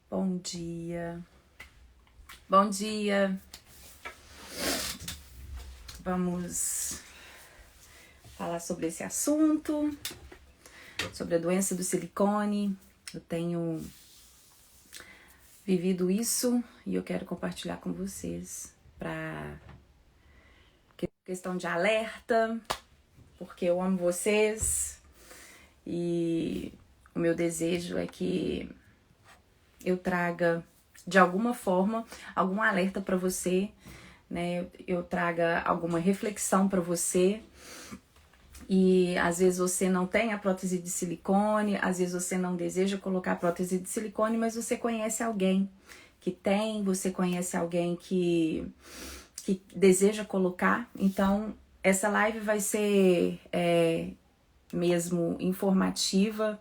Bom dia. Bom dia. Vamos falar sobre esse assunto, sobre a doença do silicone. Eu tenho vivido isso e eu quero compartilhar com vocês para questão de alerta, porque eu amo vocês e o meu desejo é que eu traga de alguma forma algum alerta para você, né? Eu traga alguma reflexão para você. E às vezes você não tem a prótese de silicone, às vezes você não deseja colocar a prótese de silicone, mas você conhece alguém que tem, você conhece alguém que deseja colocar. Então, essa live vai ser mesmo informativa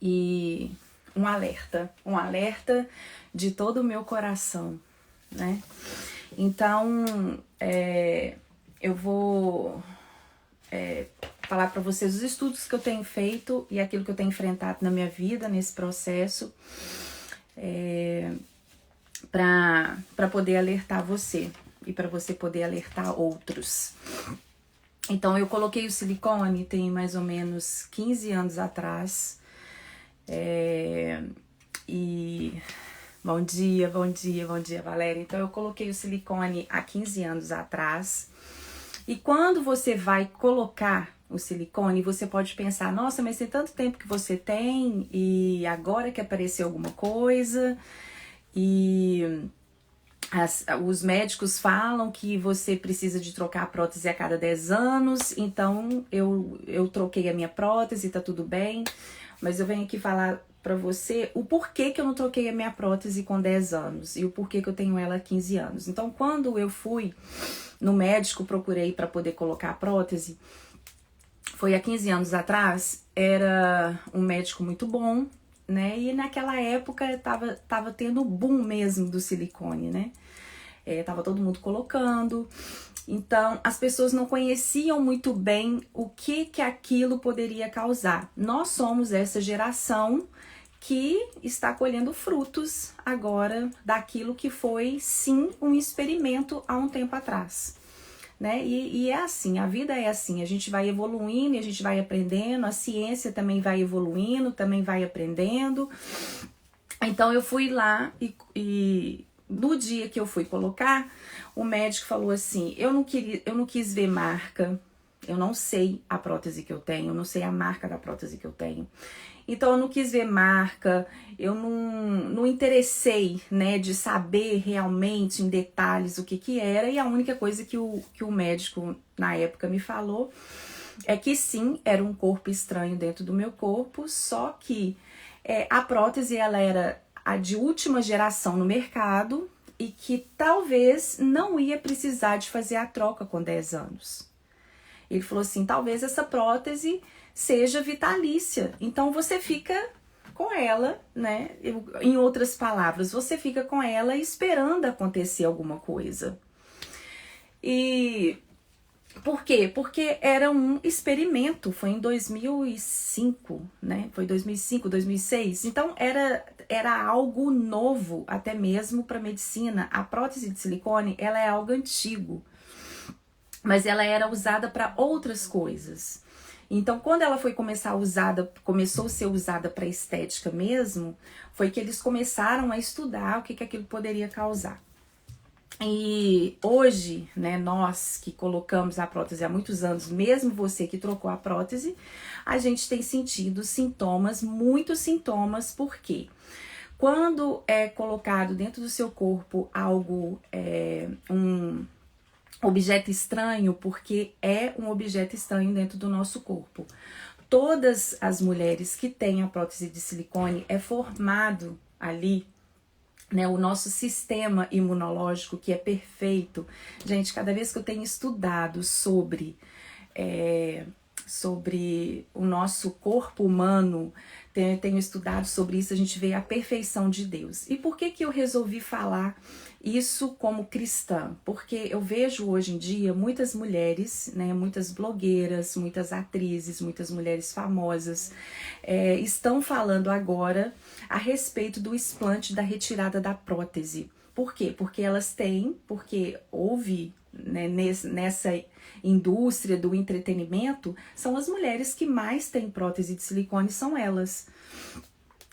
e um alerta de todo o meu coração, né? Então, eu vou falar para vocês os estudos que eu tenho feito e aquilo que eu tenho enfrentado na minha vida, nesse processo, para poder alertar você e para você poder alertar outros. Então, eu coloquei o silicone tem mais ou menos 15 anos atrás. E bom dia, Valéria. Então, eu coloquei o silicone há 15 anos atrás. E quando você vai colocar o silicone, você pode pensar, nossa, mas tem tanto tempo que você tem e agora que apareceu alguma coisa. E os médicos falam que você precisa de trocar a prótese a cada 10 anos, então eu troquei a minha prótese, tá tudo bem. Mas eu venho aqui falar pra você o porquê que eu não troquei a minha prótese com 10 anos e o porquê que eu tenho ela há 15 anos. Então, quando eu fui no médico, procurei para poder colocar a prótese, foi há 15 anos atrás, era um médico muito bom, né? E naquela época tava tendo o boom mesmo do silicone, né? Tava todo mundo colocando. Então, as pessoas não conheciam muito bem o que aquilo poderia causar. Nós somos essa geração que está colhendo frutos agora daquilo que foi, sim, um experimento há um tempo atrás. Né? E é assim, a vida é assim, a gente vai evoluindo, a gente vai aprendendo, a ciência também vai evoluindo, também vai aprendendo. Então, eu fui lá e no dia que eu fui colocar, o médico falou assim, eu não quis ver marca, eu não sei a prótese que eu tenho, eu não sei a marca da prótese que eu tenho. Então, eu não quis ver marca, eu não interessei, né, de saber realmente em detalhes o que era. E a única coisa que o médico, na época, me falou é que sim, era um corpo estranho dentro do meu corpo, só que a prótese, ela era a de última geração no mercado e que talvez não ia precisar de fazer a troca com 10 anos. Ele falou assim, talvez essa prótese seja vitalícia, então você fica com ela, né? Em outras palavras, você fica com ela esperando acontecer alguma coisa. E por quê? Porque era um experimento, foi em 2005, né? Foi 2005, 2006. Então era algo novo até mesmo para medicina. A prótese de silicone, ela é algo antigo, mas ela era usada para outras coisas. Então, quando ela começou a ser usada para estética mesmo, foi que eles começaram a estudar o que aquilo poderia causar. E hoje, né, nós que colocamos a prótese há muitos anos, mesmo você que trocou a prótese, a gente tem sentido sintomas, muitos sintomas, porque quando é colocado dentro do seu corpo algo, um objeto estranho, porque é um objeto estranho dentro do nosso corpo. Todas as mulheres que têm a prótese de silicone é formado ali, né, o nosso sistema imunológico, que é perfeito. Gente, cada vez que eu tenho estudado sobre o nosso corpo humano, tenho estudado sobre isso, a gente vê a perfeição de Deus. E por que eu resolvi falar isso como cristã? Porque eu vejo hoje em dia muitas mulheres, né, muitas blogueiras, muitas atrizes, muitas mulheres famosas estão falando agora a respeito do explante, da retirada da prótese. Por quê? Porque houve, né, nessa indústria do entretenimento, são as mulheres que mais têm prótese de silicone, são elas.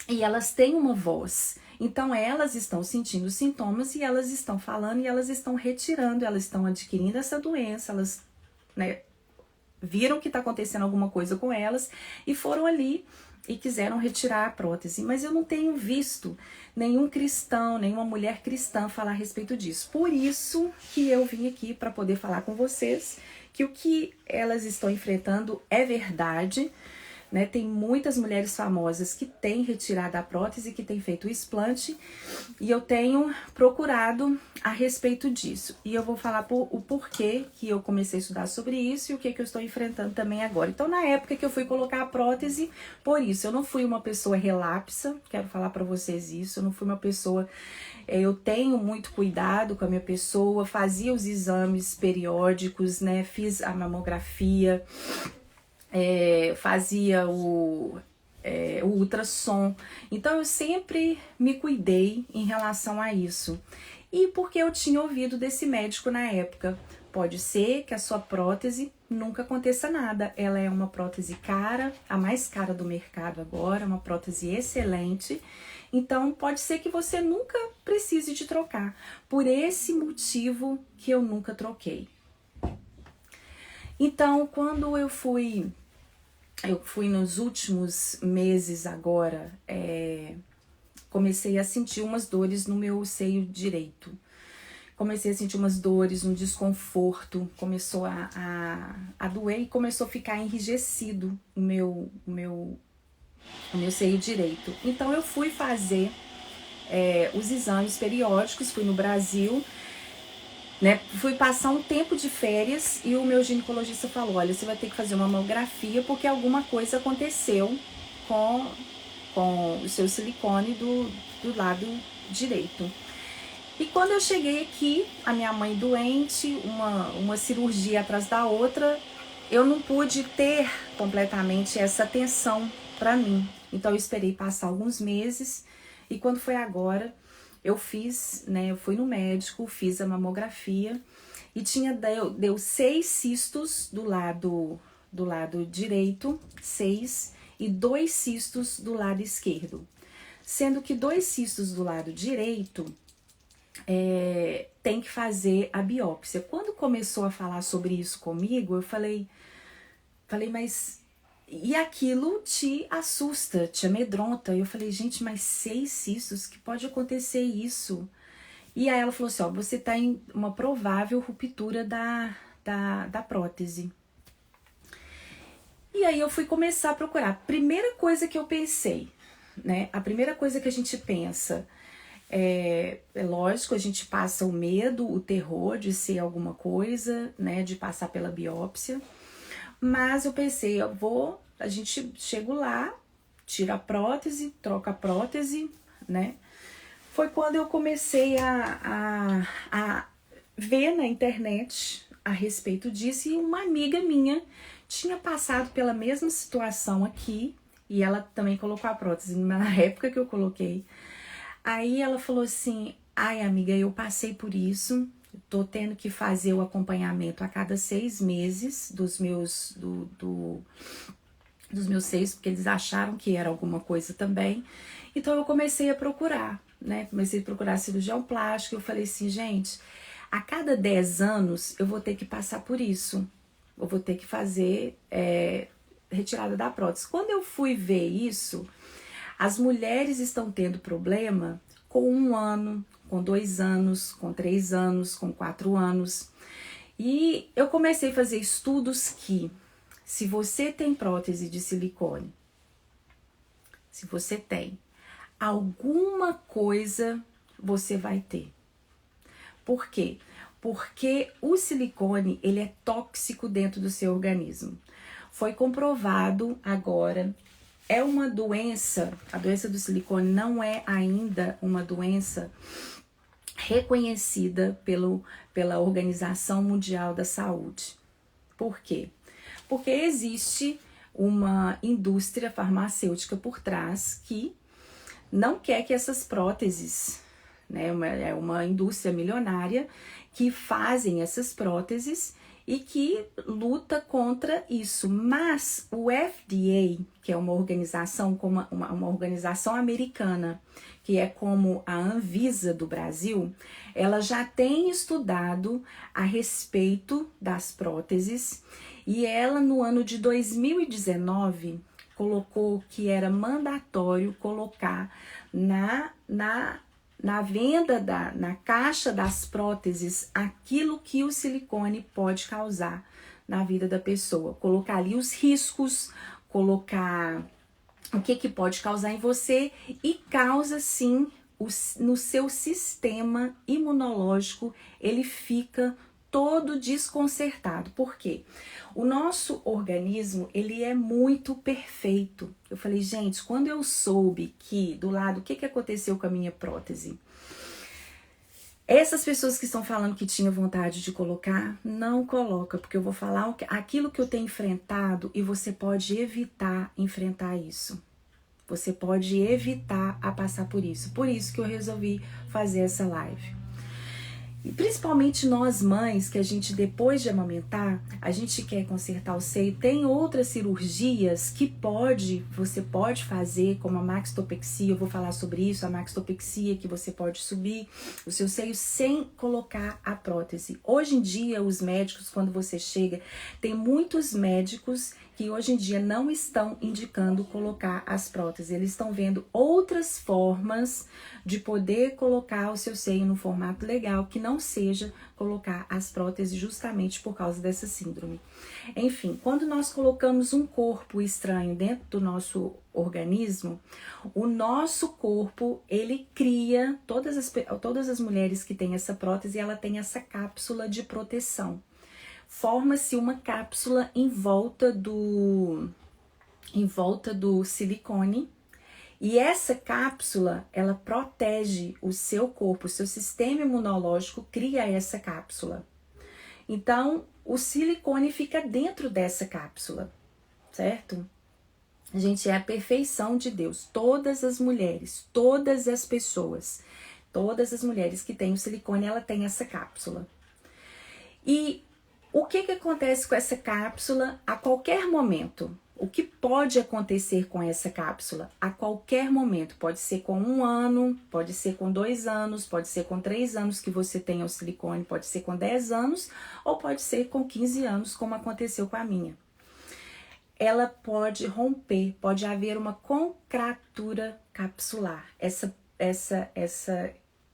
E elas têm uma voz. Então elas estão sentindo sintomas e elas estão falando e elas estão retirando, elas estão adquirindo essa doença, elas, né, viram que está acontecendo alguma coisa com elas e foram ali e quiseram retirar a prótese. Mas eu não tenho visto nenhum cristão, nenhuma mulher cristã falar a respeito disso. Por isso que eu vim aqui para poder falar com vocês que o que elas estão enfrentando é verdade, né? Tem muitas mulheres famosas que têm retirado a prótese, que têm feito o explante, e eu tenho procurado a respeito disso. E eu vou falar o porquê que eu comecei a estudar sobre isso e o que eu estou enfrentando também agora. Então, na época que eu fui colocar a prótese, por isso, eu não fui uma pessoa relapsa, quero falar para vocês isso, eu não fui uma pessoa... Eu tenho muito cuidado com a minha pessoa, fazia os exames periódicos, né? Fiz a mamografia, fazia o ultrassom. Então eu sempre me cuidei em relação a isso. E porque eu tinha ouvido desse médico na época, pode ser que a sua prótese nunca aconteça nada. Ela é uma prótese cara, a mais cara do mercado agora, uma prótese excelente. Então pode ser que você nunca precise de trocar. Por esse motivo que eu nunca troquei. Então, quando eu fui nos últimos meses agora, comecei a sentir umas dores no meu seio direito. Comecei a sentir umas dores, um desconforto, começou a doer e começou a ficar enrijecido o meu seio direito. Então eu fui fazer os exames periódicos, fui no Brasil, né? Fui passar um tempo de férias e o meu ginecologista falou, olha, você vai ter que fazer uma mamografia porque alguma coisa aconteceu com o seu silicone do lado direito. E quando eu cheguei aqui, a minha mãe doente, uma cirurgia atrás da outra, eu não pude ter completamente essa atenção para mim. Então eu esperei passar alguns meses e quando foi agora, eu fiz, né, eu fui no médico, fiz a mamografia e deu 6 cistos do lado direito, 6, e 2 cistos do lado esquerdo. Sendo que 2 cistos do lado direito tem que fazer a biópsia. Quando começou a falar sobre isso comigo, eu falei, mas... E aquilo te assusta, te amedronta. Eu falei, gente, mas 6 cistos, que pode acontecer isso? E aí ela falou assim, ó, você tá em uma provável ruptura da prótese. E aí eu fui começar a procurar. Primeira coisa que eu pensei, né? A primeira coisa que a gente pensa é lógico, a gente passa o medo, o terror de ser alguma coisa, né? De passar pela biópsia. Mas eu pensei, a gente chega lá, tira a prótese, troca a prótese, né? Foi quando eu comecei a ver na internet a respeito disso e uma amiga minha tinha passado pela mesma situação aqui e ela também colocou a prótese na época que eu coloquei. Aí ela falou assim, ai amiga, eu passei por isso, tô tendo que fazer o acompanhamento a cada 6 meses dos meus seios, porque eles acharam que era alguma coisa também. Então eu comecei a procurar, né? Comecei a procurar cirurgião plástico. Eu falei assim, gente, a cada 10 anos eu vou ter que passar por isso. Eu vou ter que fazer retirada da prótese. Quando eu fui ver isso, as mulheres estão tendo problema com 1 ano, com 2 anos, com 3 anos, com 4 anos. E eu comecei a fazer estudos que, se você tem prótese de silicone, se você tem, alguma coisa você vai ter. Por quê? Porque o silicone, ele é tóxico dentro do seu organismo. Foi comprovado agora é uma doença, a doença do silicone não é ainda uma doença reconhecida pela Organização Mundial da Saúde. Por quê? Porque existe uma indústria farmacêutica por trás que não quer que essas próteses, né, é uma indústria milionária que fazem essas próteses e que luta contra isso. Mas o FDA, que é uma organização como uma organização americana, que é como a Anvisa do Brasil, ela já tem estudado a respeito das próteses e ela no ano de 2019 colocou que era mandatório colocar na venda, na caixa das próteses, aquilo que o silicone pode causar na vida da pessoa. Colocar ali os riscos, colocar o que pode causar em você e causa sim no seu sistema imunológico, ele fica todo desconcertado. Por quê? O nosso organismo, ele é muito perfeito. Eu falei, gente, quando eu soube que do lado, o que aconteceu com a minha prótese? Essas pessoas que estão falando que tinha vontade de colocar, não coloca, porque eu vou falar aquilo que eu tenho enfrentado e você pode evitar enfrentar isso. Você pode evitar a passar por isso. Por isso que eu resolvi fazer essa live. E principalmente nós mães, que a gente depois de amamentar, a gente quer consertar o seio, tem outras cirurgias que você pode fazer, como a maxilopexia, eu vou falar sobre isso, a maxilopexia, que você pode subir o seu seio sem colocar a prótese. Hoje em dia, os médicos, quando você chega, tem muitos médicos que hoje em dia não estão indicando colocar as próteses, eles estão vendo outras formas de poder colocar o seu seio no formato legal, que não seja colocar as próteses justamente por causa dessa síndrome. Enfim, quando nós colocamos um corpo estranho dentro do nosso organismo, o nosso corpo, ele cria, todas as mulheres que têm essa prótese, ela tem essa cápsula de proteção. Forma-se uma cápsula em volta do silicone e essa cápsula, ela protege o seu corpo, o seu sistema imunológico cria essa cápsula. Então, o silicone fica dentro dessa cápsula, certo? Gente, é a perfeição de Deus. Todas as mulheres, todas as pessoas, todas as mulheres que têm o silicone, ela tem essa cápsula. E o que acontece com essa cápsula a qualquer momento? O que pode acontecer com essa cápsula? A qualquer momento. Pode ser com 1 ano, pode ser com 2 anos, pode ser com 3 anos que você tenha o silicone, pode ser com 10 anos ou pode ser com 15 anos, como aconteceu com a minha. Ela pode romper, pode haver uma contratura capsular. Essa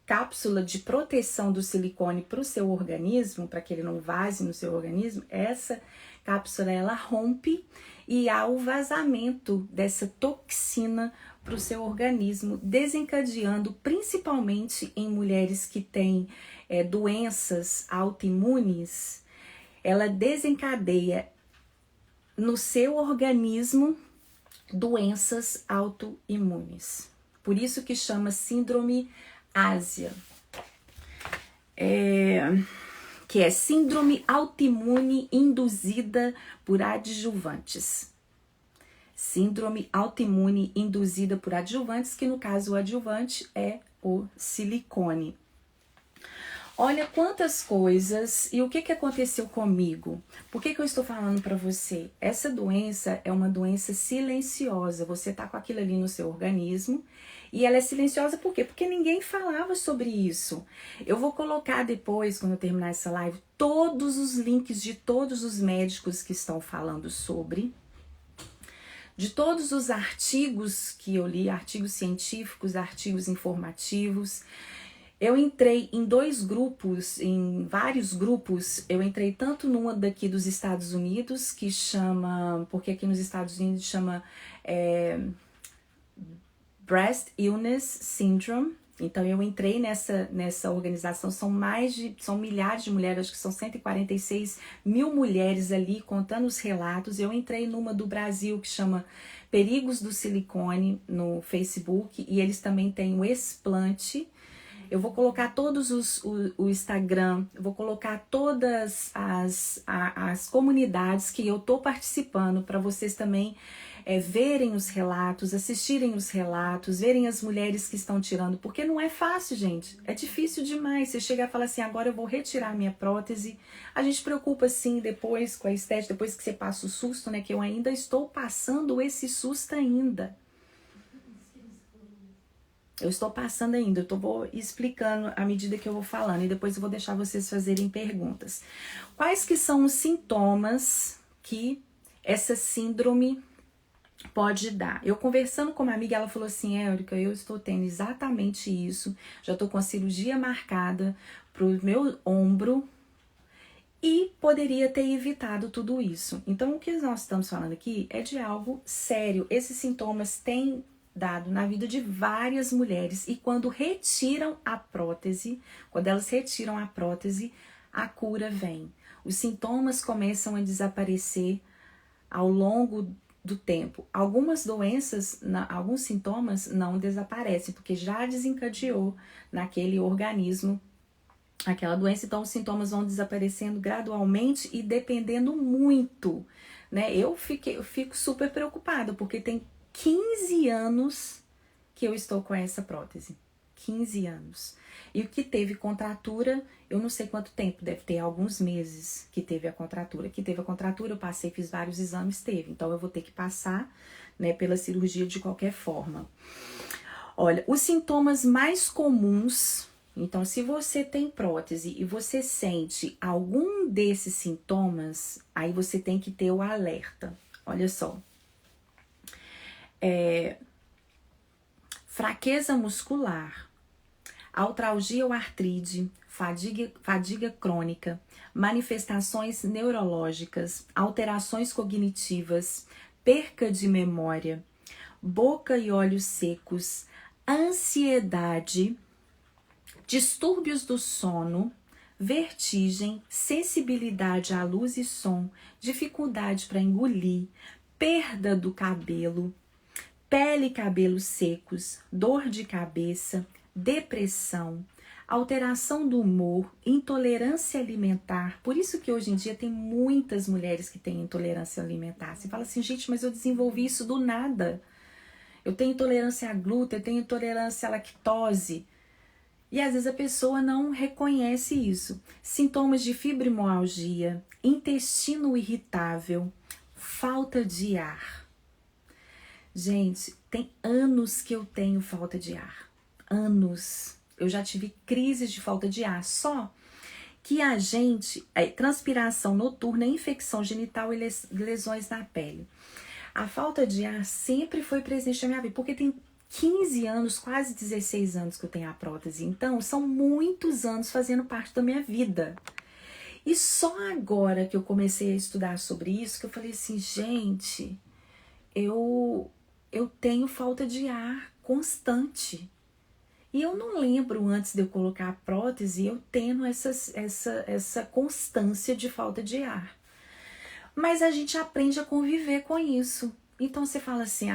cápsula de proteção do silicone para o seu organismo, para que ele não vaze no seu organismo, essa cápsula ela rompe e há o vazamento dessa toxina para o seu organismo, desencadeando principalmente em mulheres que têm doenças autoimunes, ela desencadeia no seu organismo doenças autoimunes. Por isso que chama síndrome Ásia, que é síndrome autoimune induzida por adjuvantes. Síndrome autoimune induzida por adjuvantes, que no caso o adjuvante é o silicone. Olha quantas coisas e o que aconteceu comigo. Por que eu estou falando para você? Essa doença é uma doença silenciosa. Você tá com aquilo ali no seu organismo e ela é silenciosa por quê? Porque ninguém falava sobre isso. Eu vou colocar depois, quando eu terminar essa live, todos os links de todos os médicos que estão falando sobre, de todos os artigos que eu li, artigos científicos, artigos informativos. Eu entrei em 2 grupos, em vários grupos. Eu entrei tanto numa daqui dos Estados Unidos, que chama, porque aqui nos Estados Unidos chama Breast Illness Syndrome, Então eu entrei nessa organização, são milhares de mulheres, acho que são 146 mil mulheres ali contando os relatos. Eu entrei numa do Brasil que chama Perigos do Silicone no Facebook, e eles também têm o Explante. Eu vou colocar o Instagram, eu vou colocar todas as comunidades que eu tô participando para vocês também verem os relatos, assistirem os relatos, verem as mulheres que estão tirando, porque não é fácil, gente. É difícil demais. Você chegar e falar assim, agora eu vou retirar minha prótese. A gente preocupa sim depois com a estética, depois que você passa o susto, né? Que eu ainda estou passando esse susto ainda. Eu estou passando ainda, vou explicando à medida que eu vou falando e depois eu vou deixar vocês fazerem perguntas. Quais que são os sintomas que essa síndrome pode dar? Eu conversando com uma amiga, ela falou assim, Érica, eu estou tendo exatamente isso, já estou com a cirurgia marcada pro meu ombro e poderia ter evitado tudo isso. Então, o que nós estamos falando aqui é de algo sério. Esses sintomas têm dado na vida de várias mulheres, e quando retiram a prótese, quando elas retiram a prótese, a cura vem. Os sintomas começam a desaparecer ao longo do tempo. Algumas doenças, alguns sintomas não desaparecem, porque já desencadeou naquele organismo aquela doença, então os sintomas vão desaparecendo gradualmente e dependendo muito, né? Eu fico super preocupada, porque tem 15 anos que eu estou com essa prótese. 15 anos. E o que teve contratura, eu não sei quanto tempo, deve ter alguns meses que teve a contratura. Que teve a contratura, eu passei, fiz vários exames, teve. Então eu vou ter que passar, né, pela cirurgia de qualquer forma. Olha, os sintomas mais comuns, então se você tem prótese e você sente algum desses sintomas, aí você tem que ter o alerta. Olha só. Fraqueza muscular, artralgia ou artrite, fadiga crônica, manifestações neurológicas, alterações cognitivas, perca de memória, boca e olhos secos, ansiedade, distúrbios do sono, vertigem, sensibilidade à luz e som, dificuldade para engolir, perda do cabelo, pele e cabelos secos, dor de cabeça, depressão, alteração do humor, intolerância alimentar. Por isso que hoje em dia tem muitas mulheres que têm intolerância alimentar. Você fala assim, gente, mas eu desenvolvi isso do nada. Eu tenho intolerância a glúten, eu tenho intolerância à lactose. E às vezes a pessoa não reconhece isso. Sintomas de fibromialgia, intestino irritável, falta de ar. Gente, tem anos que eu tenho falta de ar. Anos. Eu já tive crises de falta de ar. Só que a gente... transpiração noturna, infecção genital e lesões na pele. A falta de ar sempre foi presente na minha vida. Porque tem 15 anos, quase 16 anos que eu tenho a prótese. Então, são muitos anos fazendo parte da minha vida. E só agora que eu comecei a estudar sobre isso, que eu falei assim, gente... Eu tenho falta de ar constante. E eu não lembro, antes de eu colocar a prótese, eu tendo essa constância de falta de ar. Mas a gente aprende a conviver com isso. Então você fala assim,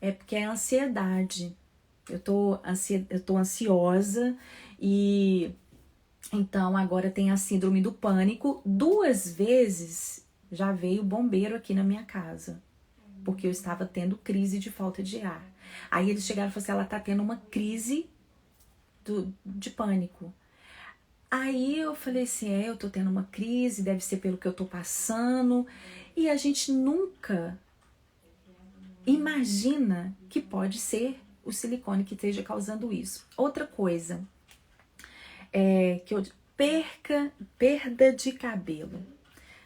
é porque é ansiedade. Eu tô ansiosa e então agora tem a síndrome do pânico. 2 vezes já veio bombeiro aqui na minha casa. Porque eu estava tendo crise de falta de ar. Aí eles chegaram e falaram assim, ela tá tendo uma crise de pânico. Aí eu falei assim, eu tô tendo uma crise, deve ser pelo que eu tô passando. E a gente nunca imagina que pode ser o silicone que esteja causando isso. Outra coisa, perda de cabelo.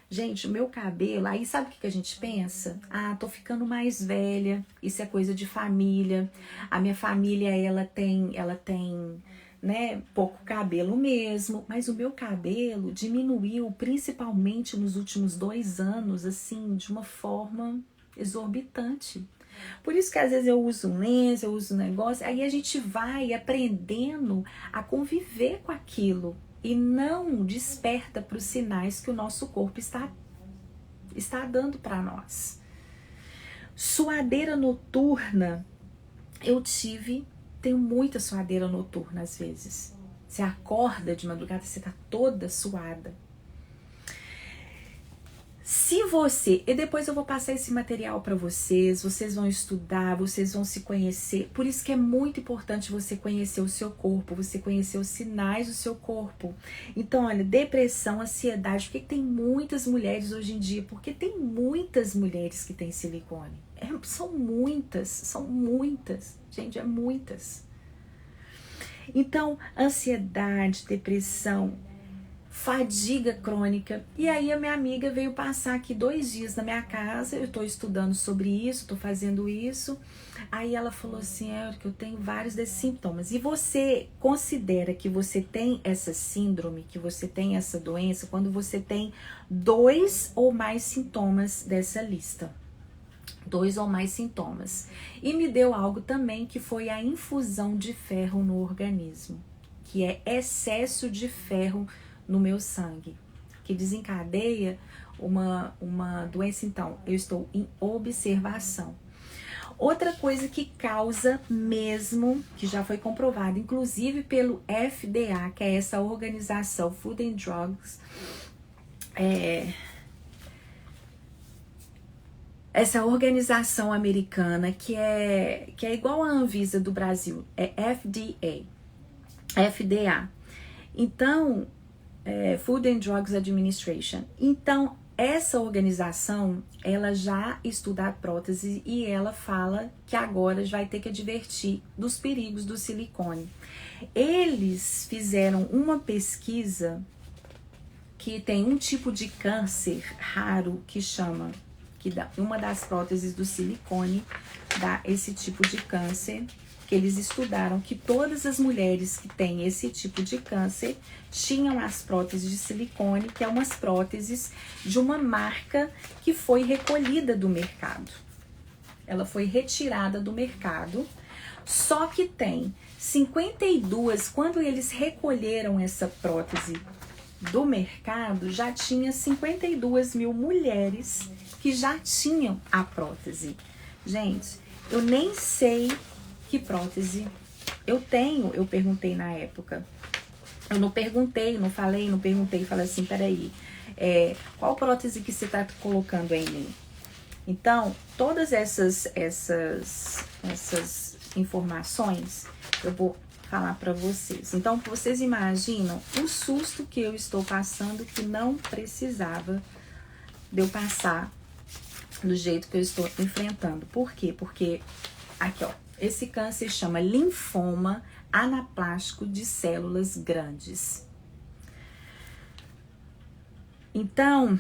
Gente, o meu cabelo, aí sabe o que a gente pensa? Tô ficando mais velha, isso é coisa de família. A minha família, ela tem, né, pouco cabelo mesmo, mas o meu cabelo diminuiu principalmente nos últimos 2 anos, assim, de uma forma exorbitante. Por isso que às vezes eu uso um lenço, eu uso um negócio, aí a gente vai aprendendo a conviver com aquilo e não desperta para os sinais que o nosso corpo está dando para nós. Suadeira noturna, tenho muita suadeira noturna às vezes. Você acorda de madrugada, você tá toda suada. Se você, e depois eu vou passar esse material para vocês vão estudar, vocês vão se conhecer. Por isso que é muito importante você conhecer o seu corpo, você conhecer os sinais do seu corpo. Então, olha, depressão, ansiedade, por que tem muitas mulheres hoje em dia? Porque tem muitas mulheres que têm silicone. São muitas, gente, é muitas. Então, ansiedade, depressão, fadiga crônica. E aí a minha amiga veio passar aqui 2 dias na minha casa, eu tô estudando sobre isso, tô fazendo isso. Aí ela falou assim, que eu tenho vários desses sintomas. E você considera que você tem essa síndrome, que você tem essa doença, quando você tem 2 ou mais sintomas dessa lista. 2 ou mais sintomas. E me deu algo também que foi a infusão de ferro no organismo, que é excesso de ferro no meu sangue, que desencadeia uma doença. Então, eu estou em observação. Outra coisa que causa mesmo, que já foi comprovado, inclusive pelo FDA, que é essa organização Food and Drugs, essa organização americana que é igual à Anvisa do Brasil, é FDA. Então, Food and Drugs Administration. Então, essa organização, ela já estuda a prótese e ela fala que agora vai ter que advertir dos perigos do silicone. Eles fizeram uma pesquisa que tem um tipo de câncer raro que uma das próteses do silicone dá esse tipo de câncer, que eles estudaram que todas as mulheres que têm esse tipo de câncer tinham as próteses de silicone, que é umas próteses de uma marca que foi recolhida do mercado. Ela foi retirada do mercado, só que tem 52, quando eles recolheram essa prótese do mercado, já tinha 52 mil mulheres que já tinham a prótese. Gente, eu nem sei que prótese eu tenho, eu perguntei na época. Eu não perguntei, falei assim, peraí, qual prótese que você tá colocando em mim? Então, todas essas informações eu vou falar para vocês. Então, vocês imaginam o susto que eu estou passando, que não precisava de eu passar do jeito que eu estou enfrentando. Por quê? Porque aqui, ó, esse câncer chama linfoma anaplástico de células grandes. Então,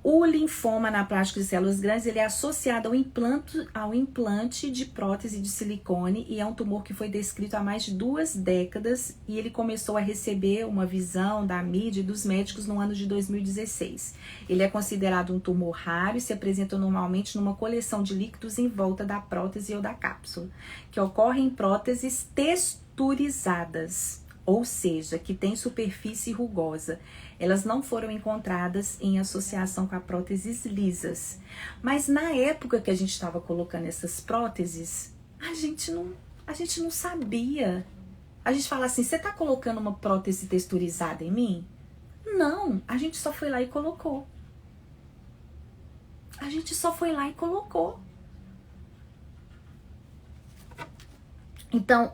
o linfoma anaplástico de células grandes, ele é associado ao implante de prótese de silicone e é um tumor que foi descrito há mais de 2 décadas e ele começou a receber uma visão da mídia e dos médicos no ano de 2016. Ele é considerado um tumor raro e se apresenta normalmente numa coleção de líquidos em volta da prótese ou da cápsula, que ocorre em próteses texturizadas, ou seja, que tem superfície rugosa. Elas não foram encontradas em associação com a próteses lisas. Mas na época que a gente estava colocando essas próteses, a gente não sabia. A gente fala assim, você está colocando uma prótese texturizada em mim? Não, a gente só foi lá e colocou. Então,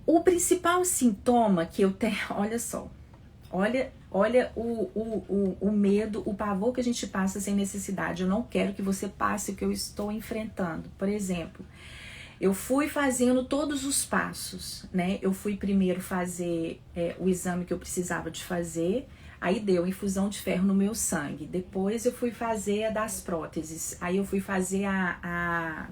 o principal sintoma que eu tenho, olha só, olha o medo, o pavor que a gente passa sem necessidade. Eu não quero que você passe o que eu estou enfrentando. Por exemplo, eu fui fazendo todos os passos, né? Eu fui primeiro fazer o exame que eu precisava de fazer, aí deu infusão de ferro no meu sangue. Depois eu fui fazer a das próteses, aí eu fui fazer a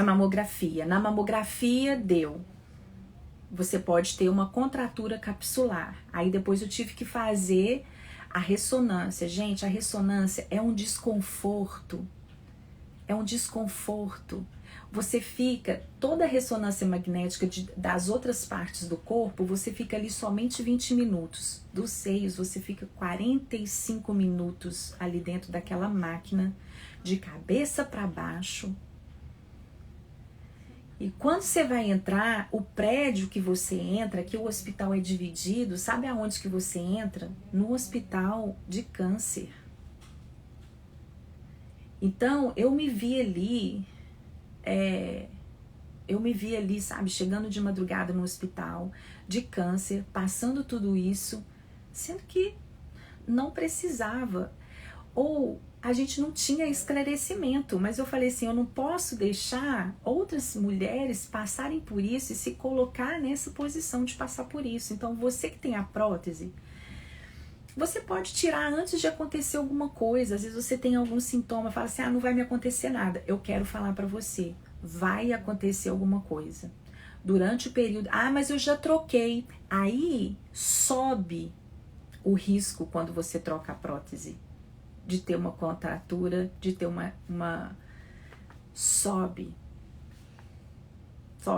mamografia. Na mamografia você pode ter uma contratura capsular. Aí depois eu tive que fazer A ressonância, gente, a ressonância é um desconforto. É um desconforto. Você fica, toda a ressonância magnética das outras partes do corpo, você fica ali somente 20 minutos. Dos seios, você fica 45 minutos ali dentro daquela máquina, de cabeça para baixo. E quando você vai entrar, o prédio que você entra, que o hospital é dividido, sabe aonde que você entra? No hospital de câncer. Então, eu me vi ali, sabe, chegando de madrugada no hospital de câncer, passando tudo isso, sendo que não precisava. Ou a gente não tinha esclarecimento, mas eu falei assim, eu não posso deixar outras mulheres passarem por isso e se colocar nessa posição de passar por isso. Então, você que tem a prótese, você pode tirar antes de acontecer alguma coisa. Às vezes você tem algum sintoma, fala assim, não vai me acontecer nada. Eu quero falar pra você, vai acontecer alguma coisa. Durante o período, mas eu já troquei. Aí sobe o risco quando você troca a prótese. De ter uma contratura, de ter uma... Sobe.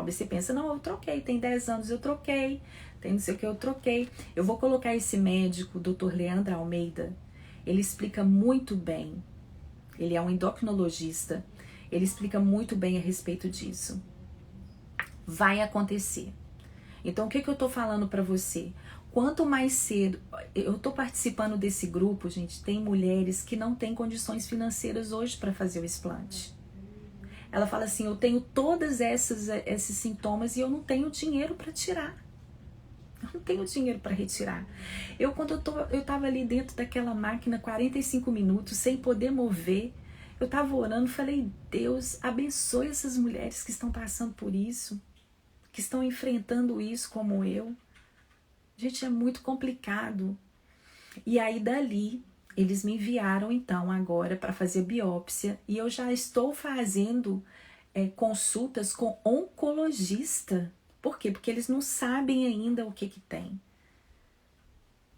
Você pensa, não, eu troquei, tem 10 anos eu troquei, tem não sei o que eu troquei. Eu vou colocar esse médico, o Dr. Leandro Almeida, ele explica muito bem, ele é um endocrinologista, ele explica muito bem a respeito disso. Vai acontecer. Então, o que eu tô falando pra você? Quanto mais cedo, eu tô participando desse grupo, gente, tem mulheres que não têm condições financeiras hoje para fazer o explante. Ela fala assim, eu tenho todos esses sintomas e eu não tenho dinheiro para tirar. Eu não tenho dinheiro para retirar. Quando eu tava ali dentro daquela máquina 45 minutos, sem poder mover, eu tava orando, falei, Deus, abençoe essas mulheres que estão passando por isso, que estão enfrentando isso como eu. Gente, é muito complicado. E aí dali, eles me enviaram então agora para fazer biópsia e eu já estou fazendo consultas com oncologista. Por quê? Porque eles não sabem ainda o que tem.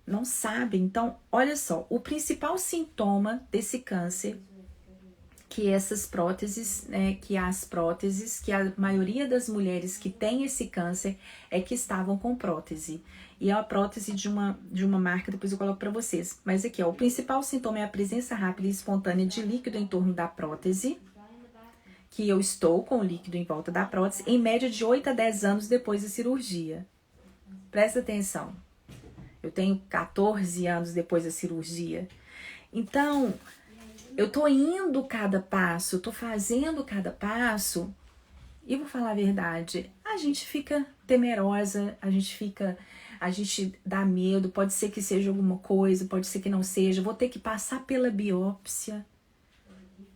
Não sabem. Então, olha só, o principal sintoma desse câncer, que essas próteses, que a maioria das mulheres que tem esse câncer é que estavam com prótese. E é a prótese de uma marca, depois eu coloco para vocês. Mas aqui, ó, o principal sintoma é a presença rápida e espontânea de líquido em torno da prótese, que eu estou com o líquido em volta da prótese, em média de 8 a 10 anos depois da cirurgia. Presta atenção. Eu tenho 14 anos depois da cirurgia. Então, eu tô indo cada passo, eu tô fazendo cada passo, e vou falar a verdade, a gente fica temerosa, a gente dá medo, pode ser que seja alguma coisa, pode ser que não seja, vou ter que passar pela biópsia.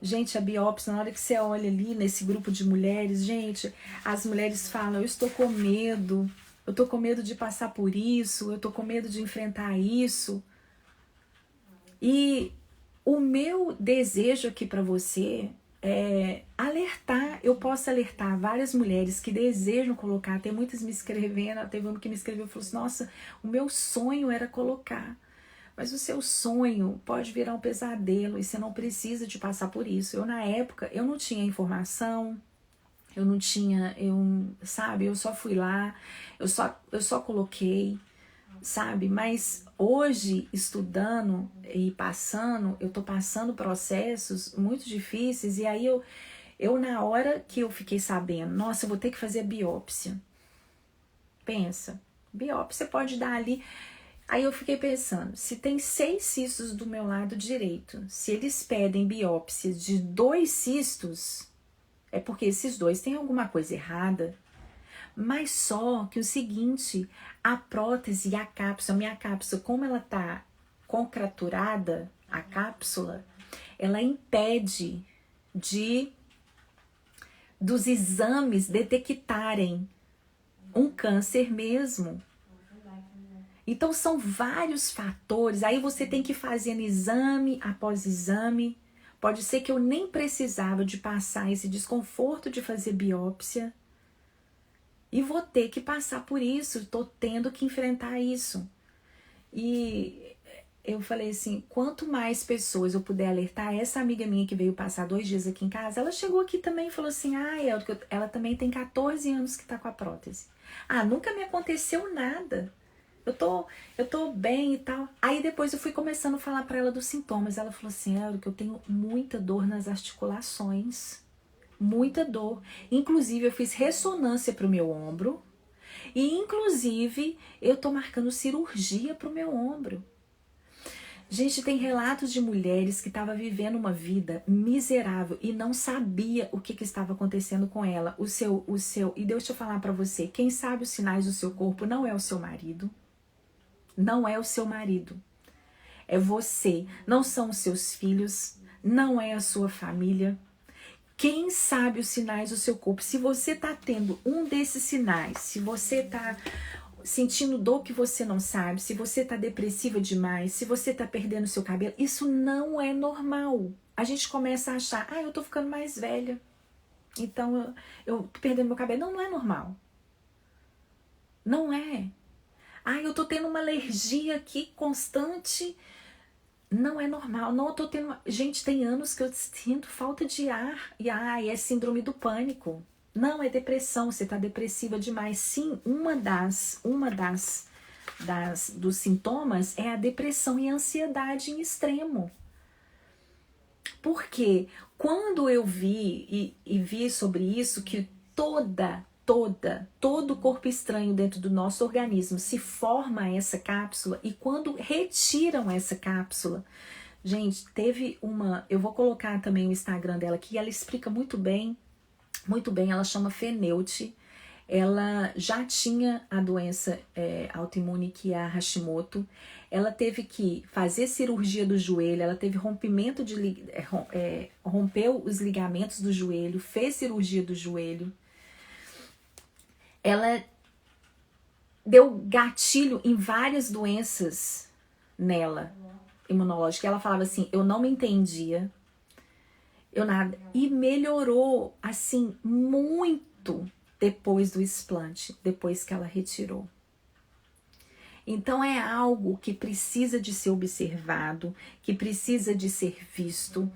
Gente, a biópsia, na hora que você olha ali nesse grupo de mulheres, gente, as mulheres falam, eu estou com medo, eu tô com medo de passar por isso, eu tô com medo de enfrentar isso. E o meu desejo aqui para você é alertar, eu posso alertar várias mulheres que desejam colocar, tem muitas me escrevendo, teve uma que me escreveu e falou assim, nossa, o meu sonho era colocar, mas o seu sonho pode virar um pesadelo e você não precisa de passar por isso. Eu na época, eu não tinha informação, eu só fui lá, eu só coloquei, sabe? Mas hoje, estudando e passando, eu tô passando processos muito difíceis e aí eu na hora que eu fiquei sabendo, nossa, eu vou ter que fazer biópsia. Pensa, biópsia pode dar ali. Aí eu fiquei pensando, se tem 6 cistos do meu lado direito, se eles pedem biópsia de 2 cistos, é porque esses 2 têm alguma coisa errada. Mas só que o seguinte, a prótese e a cápsula, minha cápsula, como ela tá contraturada, a cápsula, ela impede dos exames detectarem um câncer mesmo. Então são vários fatores, aí você tem que ir fazendo exame após exame. Pode ser que eu nem precisava de passar esse desconforto de fazer biópsia. E vou ter que passar por isso, tô tendo que enfrentar isso. E eu falei assim, quanto mais pessoas eu puder alertar, essa amiga minha que veio passar 2 dias aqui em casa, ela chegou aqui também e falou assim, ela também tem 14 anos que tá com a prótese. Nunca me aconteceu nada. Eu tô bem e tal. Aí depois eu fui começando a falar pra ela dos sintomas. Ela falou assim, que eu tenho muita dor nas articulações. Muita dor. Inclusive, eu fiz ressonância pro meu ombro. E, inclusive, eu tô marcando cirurgia pro meu ombro. Gente, tem relatos de mulheres que estavam vivendo uma vida miserável e não sabia o que estava acontecendo com ela. E deixa eu falar pra você, quem sabe os sinais do seu corpo não é o seu marido. Não é o seu marido. É você. Não são os seus filhos. Não é a sua família. Quem sabe os sinais do seu corpo? Se você tá tendo um desses sinais, se você tá sentindo dor que você não sabe, se você tá depressiva demais, se você tá perdendo seu cabelo, isso não é normal. A gente começa a achar, eu tô ficando mais velha, então eu tô perdendo meu cabelo. Não, não é normal. Não é. Eu tô tendo uma alergia aqui constante. Não é normal. Não, eu tô tendo... Gente, tem anos que eu sinto falta de ar. E é síndrome do pânico. Não, é depressão. Você tá depressiva demais. Sim, uma dos sintomas é a depressão e a ansiedade em extremo. Porque quando eu vi e vi sobre isso, que todo corpo estranho dentro do nosso organismo se forma essa cápsula, e quando retiram essa cápsula, gente, teve uma, eu vou colocar também o Instagram dela aqui, ela explica muito bem, ela chama Feneute, ela já tinha a doença autoimune que é a Hashimoto, ela teve que fazer cirurgia do joelho, ela teve rompimento rompeu os ligamentos do joelho, fez cirurgia do joelho, ela deu gatilho em várias doenças nela, imunológica. Ela falava assim, eu não me entendia, e melhorou, assim, muito depois do explante, depois que ela retirou. Então é algo que precisa de ser observado, que precisa de ser visto,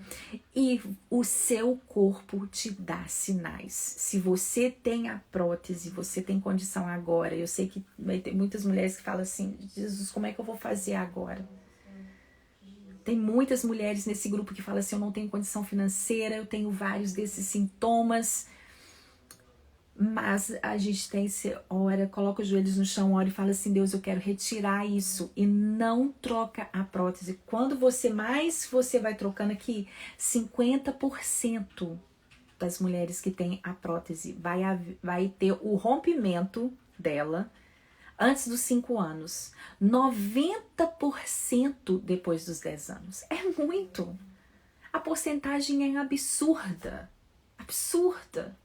e o seu corpo te dá sinais. Se você tem a prótese, você tem condição agora, eu sei que vai ter muitas mulheres que falam assim, Jesus, como é que eu vou fazer agora? Tem muitas mulheres nesse grupo que falam assim, eu não tenho condição financeira, eu tenho vários desses sintomas, mas a gente ora, coloca os joelhos no chão, ora e fala assim, Deus, eu quero retirar isso. E não troca a prótese. Quando você vai trocando aqui, 50% das mulheres que têm a prótese vai ter o rompimento dela antes dos 5 anos. 90% depois dos 10 anos. É muito. A porcentagem é absurda. Absurda.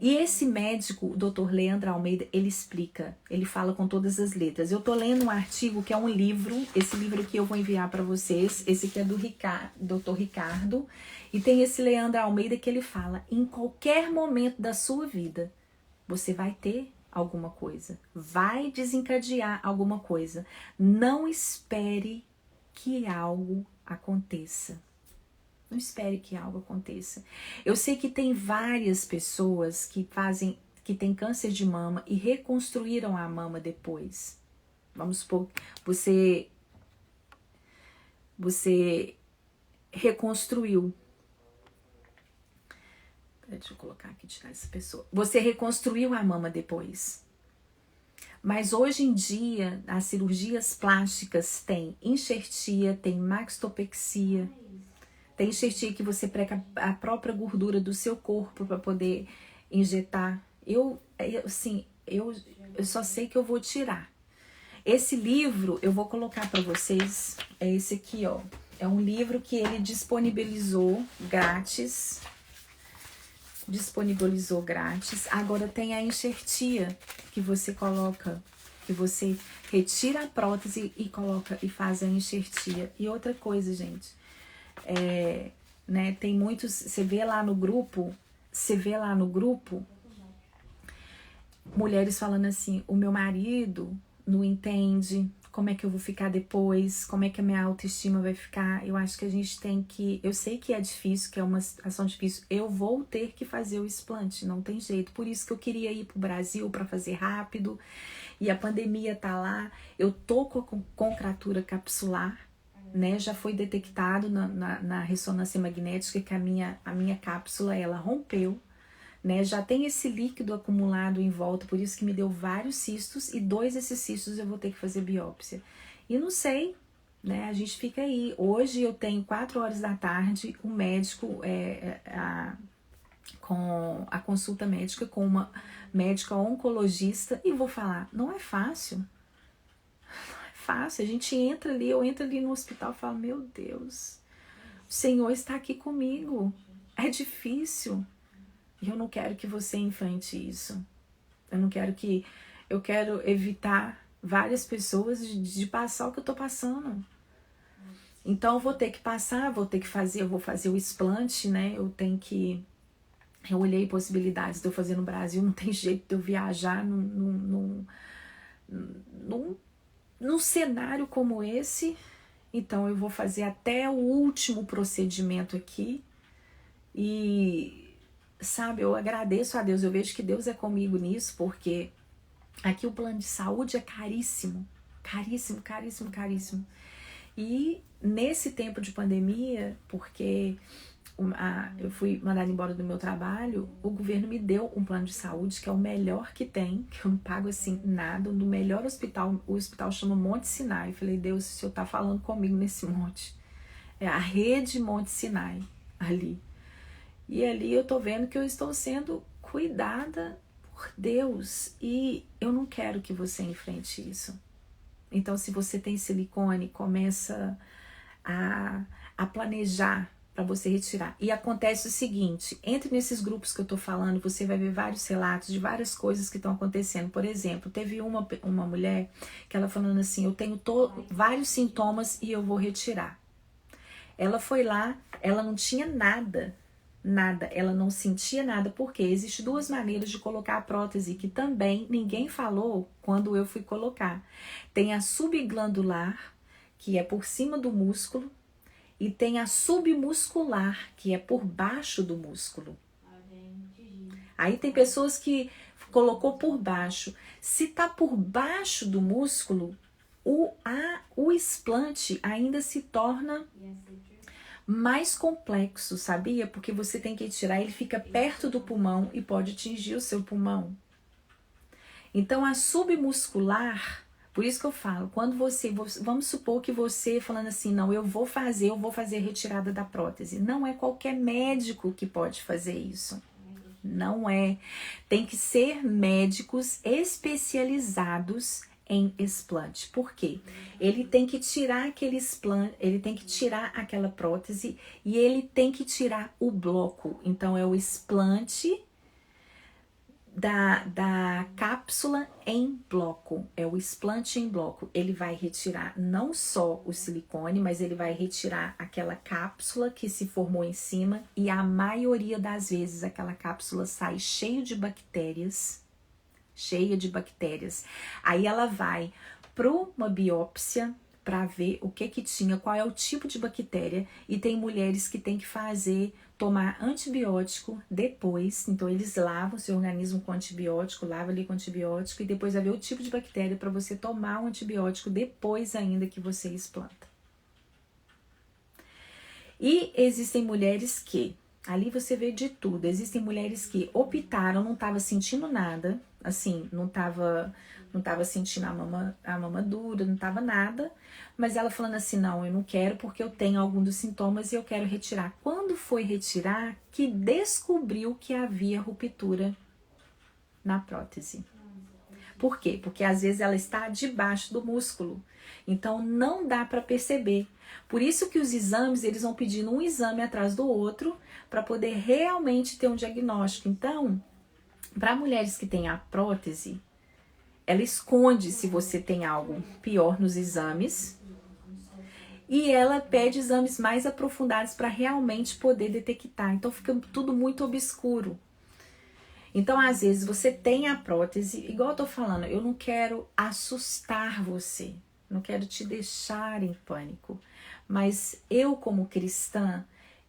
E esse médico, o Dr. Leandro Almeida, ele explica, ele fala com todas as letras. Eu tô lendo um artigo que é um livro, esse livro aqui eu vou enviar para vocês, esse aqui é do Dr. Ricardo, e tem esse Leandro Almeida que ele fala, em qualquer momento da sua vida, você vai ter alguma coisa, vai desencadear alguma coisa. Não espere que algo aconteça. Não espere que algo aconteça. Eu sei que tem várias pessoas que têm câncer de mama e reconstruíram a mama depois. Vamos supor, você reconstruiu. Deixa eu colocar aqui, tirar essa pessoa. Você reconstruiu a mama depois. Mas hoje em dia, as cirurgias plásticas têm enxertia, tem mastopexia. Tem enxertia que você prega a própria gordura do seu corpo para poder injetar. Eu só sei que eu vou tirar. Esse livro eu vou colocar para vocês. É esse aqui, ó. É um livro que ele disponibilizou grátis. Agora tem a enxertia que você coloca, que você retira a prótese e coloca e faz a enxertia. E outra coisa, gente. Tem muitos, você vê lá no grupo, mulheres falando assim, o meu marido não entende como é que eu vou ficar depois, como é que a minha autoestima vai ficar. Eu acho que a gente tem que, eu sei que é difícil, que é uma situação difícil, eu vou ter que fazer o explante, não tem jeito. Por isso que eu queria ir pro Brasil para fazer rápido, e a pandemia tá lá, eu tô com contratura capsular, né? Já foi detectado na ressonância magnética que a minha cápsula, ela rompeu, né? Já tem esse líquido acumulado em volta, por isso que me deu vários cistos, e 2 desses cistos eu vou ter que fazer biópsia. E não sei, né? A gente fica aí. Hoje eu tenho 4 horas da tarde, o médico, com a consulta médica com uma médica oncologista, e vou falar, não é fácil. Não é fácil. A gente entra ali, eu entro ali no hospital e falo, meu Deus, o Senhor está aqui comigo. É difícil. E eu não quero que você enfrente isso. Eu quero evitar várias pessoas de passar o que eu tô passando. Então eu vou ter que passar, eu vou fazer o explante, né? Eu olhei possibilidades de eu fazer no Brasil, não tem jeito de eu viajar num cenário como esse. Então eu vou fazer até o último procedimento aqui. E, sabe, eu agradeço a Deus, eu vejo que Deus é comigo nisso, porque aqui o plano de saúde é caríssimo, caríssimo, caríssimo, caríssimo. E nesse tempo de pandemia, porque eu fui mandada embora do meu trabalho, o governo me deu um plano de saúde que é o melhor que tem, que eu não pago assim nada, no melhor hospital, o hospital chama Monte Sinai. Eu falei, Deus, o Senhor tá falando comigo nesse monte. É a rede Monte Sinai, ali. E ali eu tô vendo que eu estou sendo cuidada por Deus, e eu não quero que você enfrente isso. Então, se você tem silicone, começa a planejar para você retirar. E acontece o seguinte, entre nesses grupos que eu tô falando, você vai ver vários relatos de várias coisas que estão acontecendo. Por exemplo, teve uma mulher que ela falando assim, eu tenho vários sintomas e eu vou retirar. Ela foi lá, ela não tinha nada, ela não sentia nada, porque existem 2 maneiras de colocar a prótese, que também ninguém falou quando eu fui colocar. Tem a subglandular, que é por cima do músculo, e tem a submuscular, que é por baixo do músculo. Aí tem pessoas que colocou por baixo. Se tá por baixo do músculo, o explante ainda se torna mais complexo, sabia? Porque você tem que tirar, ele fica perto do pulmão e pode atingir o seu pulmão. Então a submuscular, por isso que eu falo, quando vamos supor que você falando assim, não, eu vou fazer a retirada da prótese. Não é qualquer médico que pode fazer isso. Não é. Tem que ser médicos especializados em explante. Por quê? Ele tem que tirar aquele explante, ele tem que tirar aquela prótese e ele tem que tirar o bloco. Então é o explante da cápsula em bloco, é o explante em bloco. Ele vai retirar não só o silicone, mas ele vai retirar aquela cápsula que se formou em cima, e a maioria das vezes aquela cápsula sai cheia de bactérias. Aí ela vai para uma biópsia para ver o que tinha, qual é o tipo de bactéria, e tem mulheres que tem que tomar antibiótico depois. Então eles lavam seu organismo com antibiótico, lava ali com antibiótico, e depois vai ver o tipo de bactéria para você tomar um antibiótico depois ainda que você explanta. E existem mulheres que, ali você vê de tudo, existem mulheres que optaram, não estava sentindo nada, assim, não tava sentindo a mama dura, não tava nada, mas ela falando assim, não, eu não quero porque eu tenho algum dos sintomas e eu quero retirar. Quando foi retirar, que descobriu que havia ruptura na prótese. Por quê? Porque às vezes ela está debaixo do músculo, então não dá para perceber. Por isso que os exames, eles vão pedindo um exame atrás do outro para poder realmente ter um diagnóstico. Então, para mulheres que têm a prótese, ela esconde se você tem algo pior nos exames, e ela pede exames mais aprofundados para realmente poder detectar. Então fica tudo muito obscuro. Então às vezes você tem a prótese, igual eu tô falando, eu não quero assustar você, não quero te deixar em pânico. Mas eu, como cristã,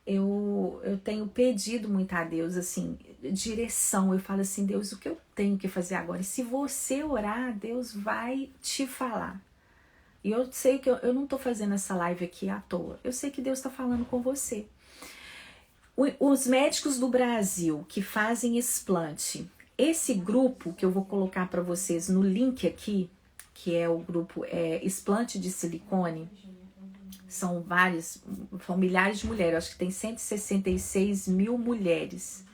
eu tenho pedido muito a Deus, assim, direção. Eu falo assim, Deus, o que eu tenho que fazer agora? E se você orar, Deus vai te falar. E eu sei que eu não tô fazendo essa live aqui à toa. Eu sei que Deus tá falando com você. Os médicos do Brasil que fazem explante, esse grupo que eu vou colocar para vocês no link aqui, que é o grupo explante de silicone, são milhares de mulheres, acho que tem 166 mil mulheres.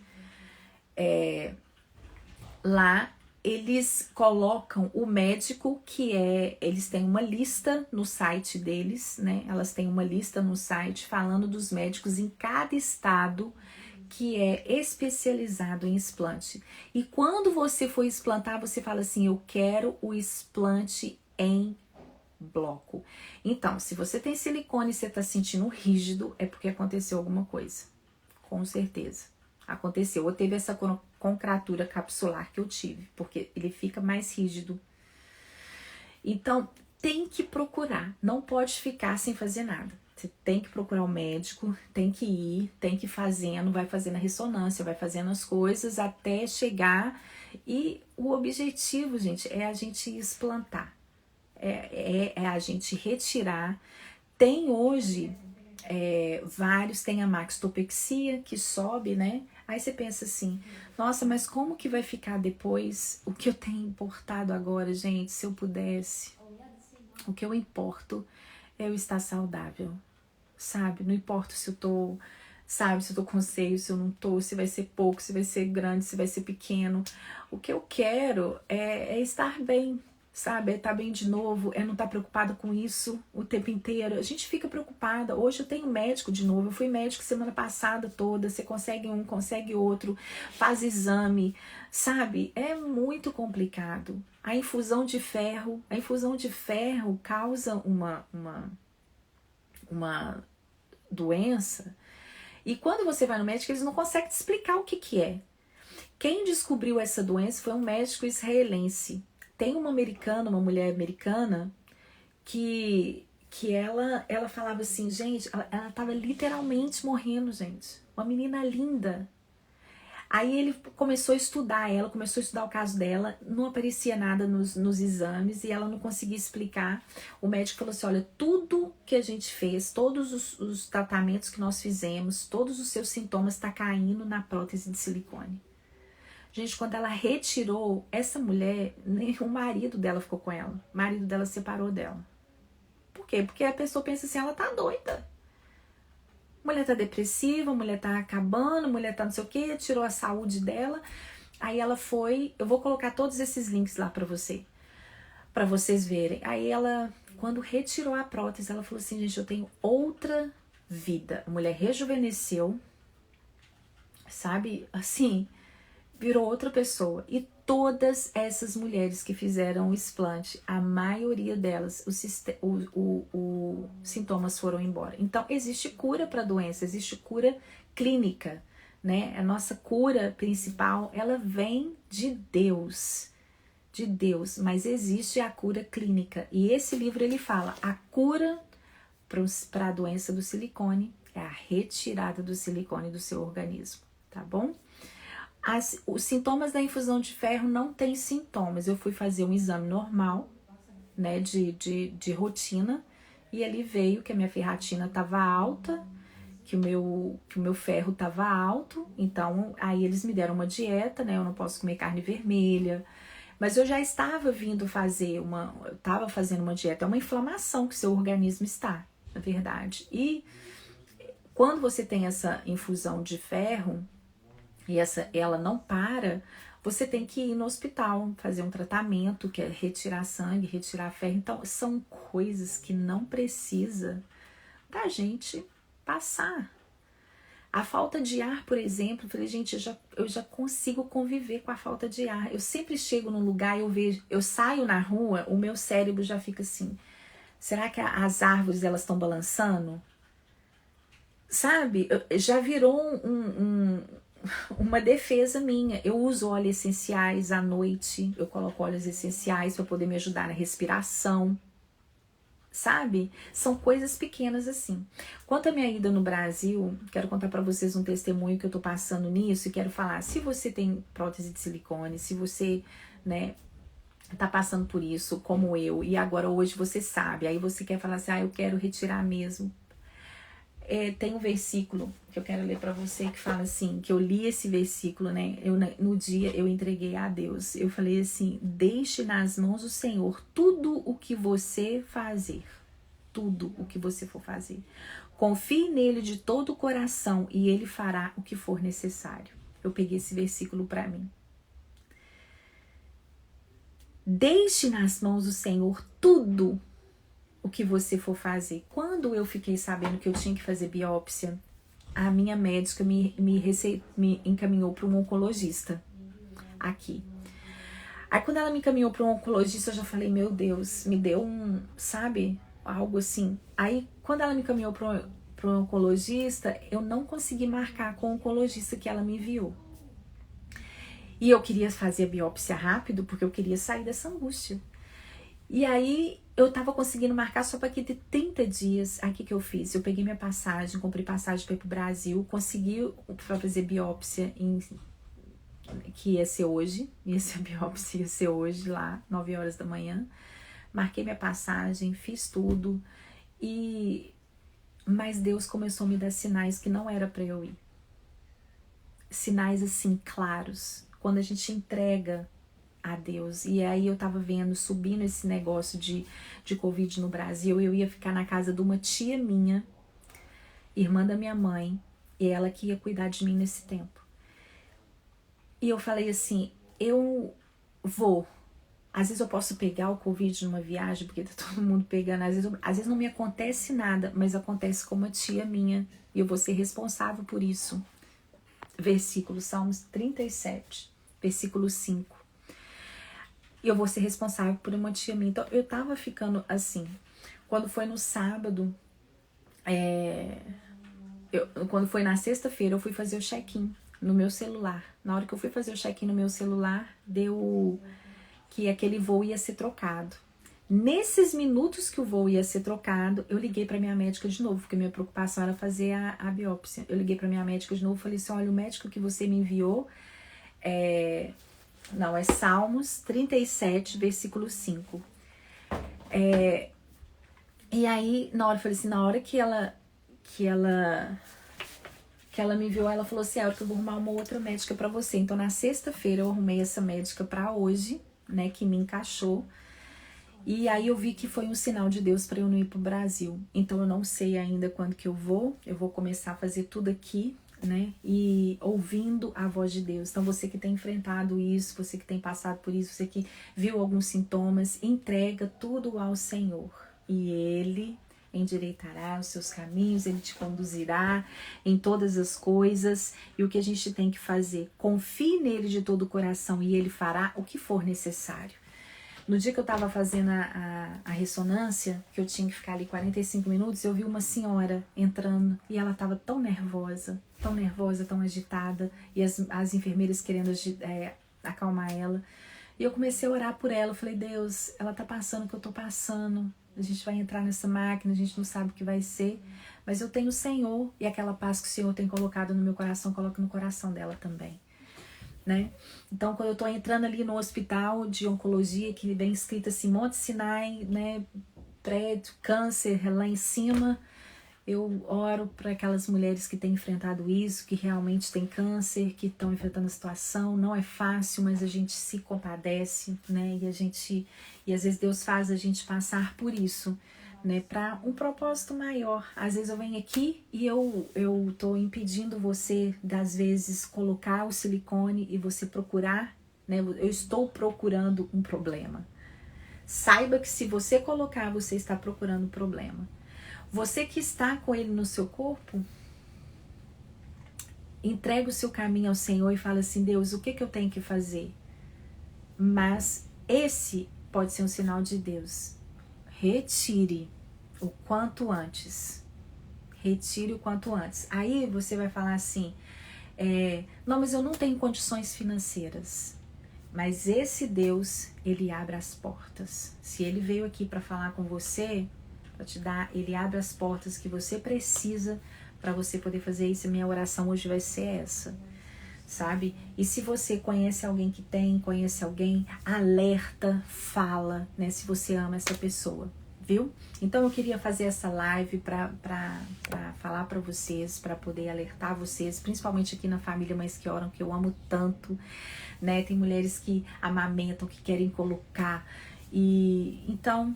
Lá eles colocam o médico eles têm uma lista no site deles, né? Elas têm uma lista no site falando dos médicos em cada estado que é especializado em explante. E quando você for explantar, você fala assim, eu quero o explante em bloco. Então, se você tem silicone e você tá sentindo rígido, é porque aconteceu alguma coisa. Com certeza. Aconteceu. Ou teve essa concratura capsular que eu tive, porque ele fica mais rígido. Então, tem que procurar. Não pode ficar sem fazer nada. Você tem que procurar o médico, tem que ir, tem que ir fazendo, vai fazendo a ressonância, vai fazendo as coisas até chegar. E o objetivo, gente, é a gente explantar. É a gente retirar. Tem hoje vários, tem a maxtopexia que sobe, né? Aí você pensa assim, nossa, mas como que vai ficar depois? O que eu tenho importado agora, gente, se eu pudesse, o que eu importo é eu estar saudável, sabe? Não importa se eu tô, sabe, se eu tô com seio, se eu não tô, se vai ser pouco, se vai ser grande, se vai ser pequeno. O que eu quero é estar bem, sabe? É estar bem de novo, é não estar preocupada com isso o tempo inteiro. A gente fica preocupada. Hoje eu tenho médico de novo, eu fui médico semana passada toda, você consegue um, consegue outro, faz exame, sabe? É muito complicado. A infusão de ferro causa uma doença, e quando você vai no médico, eles não conseguem te explicar o que é. Quem descobriu essa doença foi um médico israelense. Tem uma mulher americana, que ela falava assim, gente, ela tava literalmente morrendo, gente. Uma menina linda. Aí ele começou a estudar ela, começou a estudar o caso dela, não aparecia nada nos exames e ela não conseguia explicar. O médico falou assim, olha, tudo que a gente fez, todos os tratamentos que nós fizemos, todos os seus sintomas tá caindo na prótese de silicone. Gente, quando ela retirou essa mulher, nem o marido dela ficou com ela. O marido dela separou dela. Por quê? Porque a pessoa pensa assim, ela tá doida. Mulher tá depressiva, mulher tá acabando, mulher tá não sei o quê, tirou a saúde dela. Aí ela foi, eu vou colocar todos esses links lá pra vocês verem. Aí ela, quando retirou a prótese, ela falou assim, gente, eu tenho outra vida. A mulher rejuvenesceu, sabe? Assim, virou outra pessoa. E todas essas mulheres que fizeram o explante, a maioria delas, os sintomas foram embora. Então, existe cura para a doença, existe cura clínica, né? A nossa cura principal, ela vem de Deus, mas existe a cura clínica. E esse livro, ele fala, a cura para a doença do silicone é a retirada do silicone do seu organismo, tá bom? Os sintomas da infusão de ferro não tem sintomas. Eu fui fazer um exame normal, né, de rotina, e ali veio que a minha ferritina estava alta, que o meu ferro estava alto. Então, aí eles me deram uma dieta, né, eu não posso comer carne vermelha. Mas eu já estava estava fazendo uma dieta, é uma inflamação que seu organismo está, na verdade. E quando você tem essa infusão de ferro, e ela não para, você tem que ir no hospital, fazer um tratamento, que é retirar sangue, retirar ferro. Então, são coisas que não precisa da gente passar. A falta de ar, por exemplo, eu falei, gente, eu já consigo conviver com a falta de ar. Eu sempre chego num lugar, eu saio na rua, o meu cérebro já fica assim, será que as árvores elas estão balançando? Sabe, já virou uma defesa minha. Eu uso óleos essenciais à noite, eu coloco óleos essenciais para poder me ajudar na respiração. sabe? São coisas pequenas assim. Quanto à minha ida no Brasil, quero contar para vocês um testemunho que eu tô passando nisso e quero falar, se você tem prótese de silicone, se você, né, tá passando por isso, como eu, e agora hoje você sabe, aí você quer falar assim, eu quero retirar mesmo. Tem um versículo que eu quero ler para você que fala assim, que eu li esse versículo, né? No dia eu entreguei a Deus. Eu falei assim, deixe nas mãos do Senhor tudo o que você fazer. Tudo o que você for fazer. Confie nele de todo o coração e ele fará o que for necessário. Eu peguei esse versículo para mim. Deixe nas mãos do Senhor tudo o que você for fazer. Quando eu fiquei sabendo que eu tinha que fazer biópsia, a minha médica me encaminhou para um oncologista aqui. Aí quando ela me encaminhou para um oncologista, eu já falei, meu Deus, me deu sabe, algo assim. Aí quando ela me encaminhou para um oncologista, eu não consegui marcar com o oncologista que ela me enviou. E eu queria fazer a biópsia rápido, porque eu queria sair dessa angústia. E aí eu tava conseguindo marcar só para ter 30 dias. Aí o que eu fiz? Eu peguei minha passagem, comprei passagem para ir pro Brasil, consegui fazer biópsia que ia ser hoje. A biópsia ia ser hoje lá, 9 horas da manhã. Marquei minha passagem, fiz tudo. Mas Deus começou a me dar sinais que não era para eu ir. Sinais assim, claros. Quando a gente entrega a Deus. E aí eu tava vendo, subindo esse negócio de Covid no Brasil, eu ia ficar na casa de uma tia minha, irmã da minha mãe, e ela que ia cuidar de mim nesse tempo. E eu falei assim, eu vou. Às vezes eu posso pegar o Covid numa viagem, porque tá todo mundo pegando. Às vezes não me acontece nada, mas acontece com uma tia minha. E eu vou ser responsável por isso. Versículo Salmos 37, versículo 5. E eu vou ser responsável por uma tia minha. Então, eu tava ficando assim. Quando foi no sábado, quando foi na sexta-feira, eu fui fazer o check-in no meu celular. Na hora que eu fui fazer o check-in no meu celular, deu que aquele voo ia ser trocado. Nesses minutos que o voo ia ser trocado, eu liguei pra minha médica de novo, porque minha preocupação era fazer a biópsia. Eu liguei pra minha médica de novo e falei assim, olha, o médico que você me enviou é Salmos 37, versículo 5. E aí, na hora, eu falei assim, na hora que ela me viu, ela falou assim, que eu vou arrumar uma outra médica pra você. Então, na sexta-feira, eu arrumei essa médica pra hoje, né, que me encaixou. E aí, eu vi que foi um sinal de Deus pra eu não ir pro Brasil. Então, eu não sei ainda quando que eu vou começar a fazer tudo aqui, né, e ouvindo a voz de Deus. Então, você que tem enfrentado isso, você que tem passado por isso, você que viu alguns sintomas, entrega tudo ao Senhor. E Ele endireitará os seus caminhos, Ele te conduzirá em todas as coisas. E o que a gente tem que fazer? Confie nele de todo o coração e Ele fará o que for necessário. No dia que eu tava fazendo a ressonância, que eu tinha que ficar ali 45 minutos, eu vi uma senhora entrando e ela tava tão nervosa, tão agitada, e as enfermeiras querendo acalmar ela. E eu comecei a orar por ela, eu falei, Deus, ela tá passando o que eu tô passando, a gente vai entrar nessa máquina, a gente não sabe o que vai ser, mas eu tenho o Senhor, e aquela paz que o Senhor tem colocado no meu coração, coloca no coração dela também. Né? Então, quando eu tô entrando ali no hospital de oncologia, que vem escrito assim, Monte Sinai, né, prédio, câncer lá em cima, eu oro para aquelas mulheres que têm enfrentado isso, que realmente têm câncer, que estão enfrentando a situação. Não é fácil, mas a gente se compadece, né? E às vezes Deus faz a gente passar por isso, né, para um propósito maior. Às vezes eu venho aqui e eu tô impedindo você, às vezes, colocar o silicone e você procurar, né? Eu estou procurando um problema. Saiba que se você colocar, você está procurando um problema. Você que está com ele no seu corpo, entrega o seu caminho ao Senhor e fala assim, Deus, o que eu tenho que fazer? Mas esse pode ser um sinal de Deus. Retire o quanto antes. Retire o quanto antes. Aí você vai falar assim, não, mas eu não tenho condições financeiras. Mas esse Deus, ele abre as portas. Se ele veio aqui para falar com você, para te dar. Ele abre as portas que você precisa para você poder fazer isso. Minha oração hoje vai ser essa, sabe? E se você conhece alguém que tem, conhece alguém, alerta, fala, né? Se você ama essa pessoa, viu? Então eu queria fazer essa live para falar para vocês, para poder alertar vocês, principalmente aqui na família Mães que Oram, que eu amo tanto, né? Tem mulheres que amamentam, que querem colocar, e então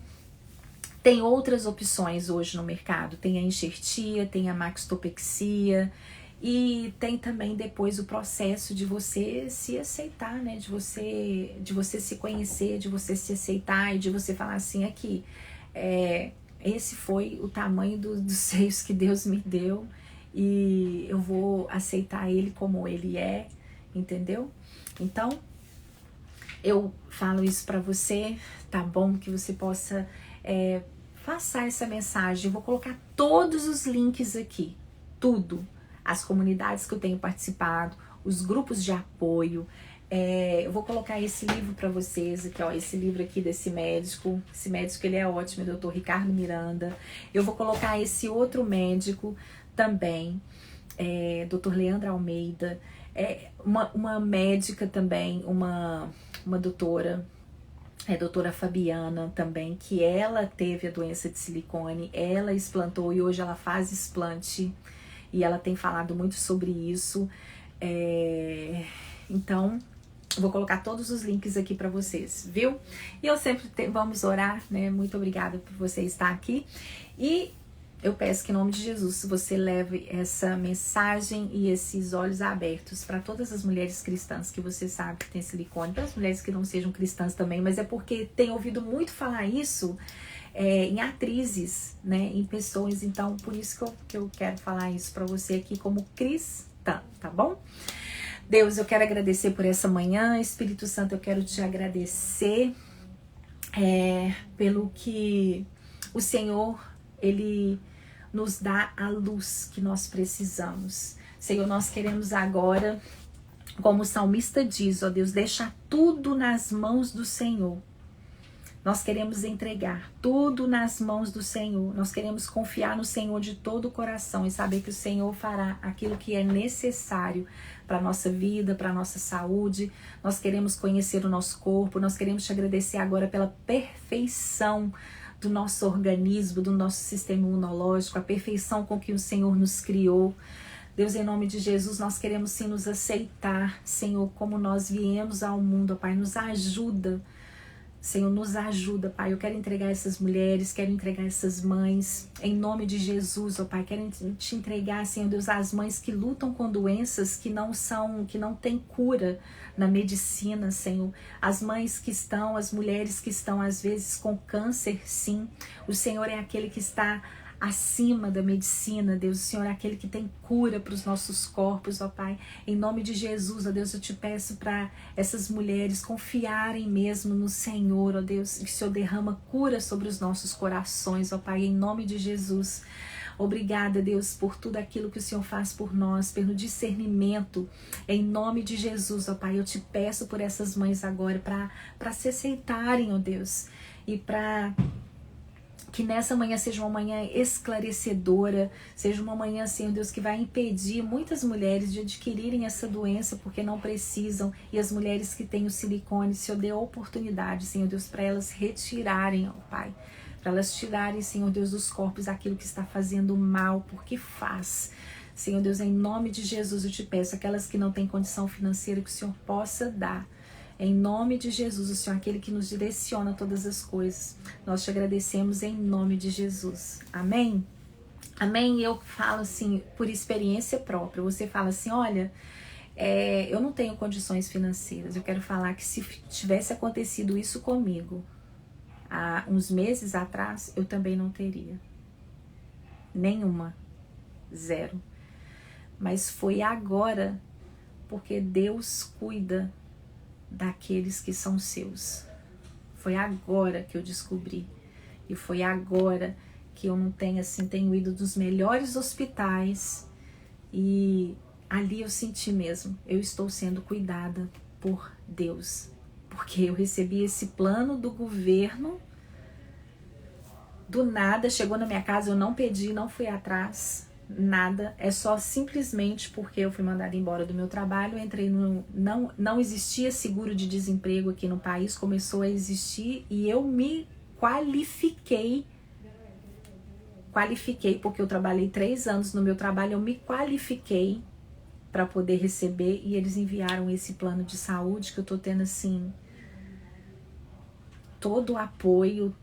tem outras opções hoje no mercado. Tem a enxertia, tem a maxtopexia, e tem também depois o processo de você se aceitar, né? De você se conhecer, de você se aceitar e de você falar assim, aqui, esse foi o tamanho dos seios que Deus me deu e eu vou aceitar ele como ele é, entendeu? Então, eu falo isso pra você, tá bom? Que você possa passar essa mensagem. Eu vou colocar todos os links aqui, tudo. As comunidades que eu tenho participado, os grupos de apoio. Eu vou colocar esse livro para vocês aqui, ó, esse livro aqui desse médico. Esse médico, ele é ótimo, o Dr. Ricardo Miranda. Eu vou colocar esse outro médico também, Dr. Leandra Almeida. Uma médica também, uma doutora, doutora Fabiana também, que ela teve a doença de silicone, ela explantou e hoje ela faz explante. E ela tem falado muito sobre isso. Então, vou colocar todos os links aqui para vocês, viu? E eu sempre vamos orar, né? Muito obrigada por você estar aqui. E eu peço que em nome de Jesus, você leve essa mensagem e esses olhos abertos para todas as mulheres cristãs que você sabe que tem silicone, para as mulheres que não sejam cristãs também, mas é porque tem ouvido muito falar isso em atrizes, né, em pessoas. Então, por isso que eu quero falar isso para você aqui como cristã, tá bom? Deus, eu quero agradecer por essa manhã. Espírito Santo, eu quero te agradecer pelo que o Senhor, Ele nos dá a luz que nós precisamos. Senhor, nós queremos agora, como o salmista diz, ó Deus, deixar tudo nas mãos do Senhor. Nós queremos entregar tudo nas mãos do Senhor. Nós queremos confiar no Senhor de todo o coração e saber que o Senhor fará aquilo que é necessário para a nossa vida, para a nossa saúde. Nós queremos conhecer o nosso corpo. Nós queremos te agradecer agora pela perfeição do nosso organismo, do nosso sistema imunológico, a perfeição com que o Senhor nos criou. Deus, em nome de Jesus, nós queremos sim nos aceitar, Senhor, como nós viemos ao mundo, Pai. Nos ajuda, Senhor, nos ajuda, Pai. Eu quero entregar essas mulheres, quero entregar essas mães, em nome de Jesus, ó Pai. Quero te entregar, Senhor Deus, as mães que lutam com doenças que não têm cura na medicina, Senhor. As mães que estão, as mulheres que estão, às vezes, com câncer, sim. O Senhor é aquele que está acima da medicina, Deus. O Senhor é aquele que tem cura para os nossos corpos, ó Pai. Em nome de Jesus, ó Deus, eu te peço para essas mulheres confiarem mesmo no Senhor, ó Deus, que o Senhor derrama cura sobre os nossos corações, ó Pai, em nome de Jesus. Obrigada, Deus, por tudo aquilo que o Senhor faz por nós, pelo discernimento, em nome de Jesus, ó Pai. Eu te peço por essas mães agora, para se aceitarem, ó Deus, e para que nessa manhã seja uma manhã esclarecedora, seja uma manhã, Senhor Deus, que vai impedir muitas mulheres de adquirirem essa doença porque não precisam, e as mulheres que têm o silicone, Senhor, dê oportunidade, Senhor Deus, para elas retirarem, ó Pai, para elas tirarem, Senhor Deus, dos corpos aquilo que está fazendo mal, porque faz. Senhor Deus, em nome de Jesus eu te peço, aquelas que não têm condição financeira, que o Senhor possa dar. Em nome de Jesus, o Senhor é aquele que nos direciona todas as coisas. Nós te agradecemos em nome de Jesus. Amém? Amém? Eu falo assim, por experiência própria. Você fala assim, olha, eu não tenho condições financeiras. Eu quero falar que se tivesse acontecido isso comigo há uns meses atrás, eu também não teria. Nenhuma. Zero. Mas foi agora, porque Deus cuida daqueles que são seus. Foi agora que eu descobri. E foi agora que eu não tenho, assim, tenho ido dos melhores hospitais. E ali eu senti mesmo, eu estou sendo cuidada por Deus. Porque eu recebi esse plano do governo Do nada, chegou na minha casa, eu não pedi, não fui atrás, nada. É só simplesmente porque eu fui mandada embora do meu trabalho, eu entrei no... Não existia seguro de desemprego aqui no país, começou a existir e eu me qualifiquei porque eu trabalhei 3 anos no meu trabalho, eu me qualifiquei para poder receber e eles enviaram esse plano de saúde que eu tô tendo assim todo o apoio,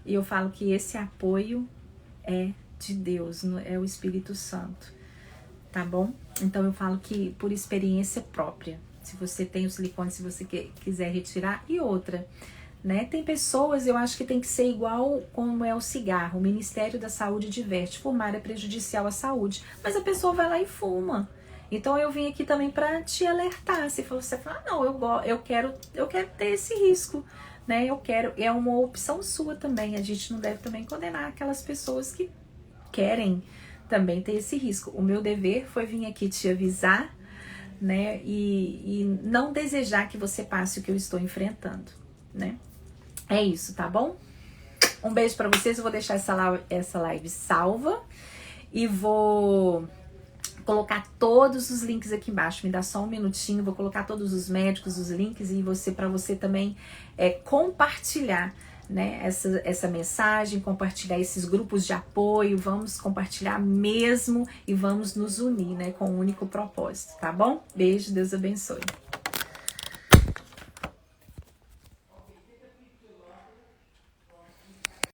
e eu falo que esse apoio é de Deus, é o Espírito Santo, tá bom? Então eu falo que por experiência própria, se você tem o silicone, se você quiser retirar, e outra, né? Tem pessoas, eu acho que tem que ser igual como é o cigarro. O Ministério da Saúde diverte, fumar é prejudicial à saúde, mas a pessoa vai lá e fuma. Então eu vim aqui também para te alertar. Se você falar, não, eu quero ter esse risco, né? É uma opção sua também. A gente não deve também condenar aquelas pessoas que querem também ter esse risco. O meu dever foi vir aqui te avisar, né? E não desejar que você passe o que eu estou enfrentando, né? É isso, tá bom? Um beijo pra vocês. Eu vou deixar essa live salva e vou colocar todos os links aqui embaixo. Me dá só um minutinho, vou colocar todos os médicos, os links, e para você também compartilhar, né, essa mensagem, compartilhar esses grupos de apoio. Vamos compartilhar mesmo e vamos nos unir, né, com um único propósito, tá bom? Beijo, Deus abençoe.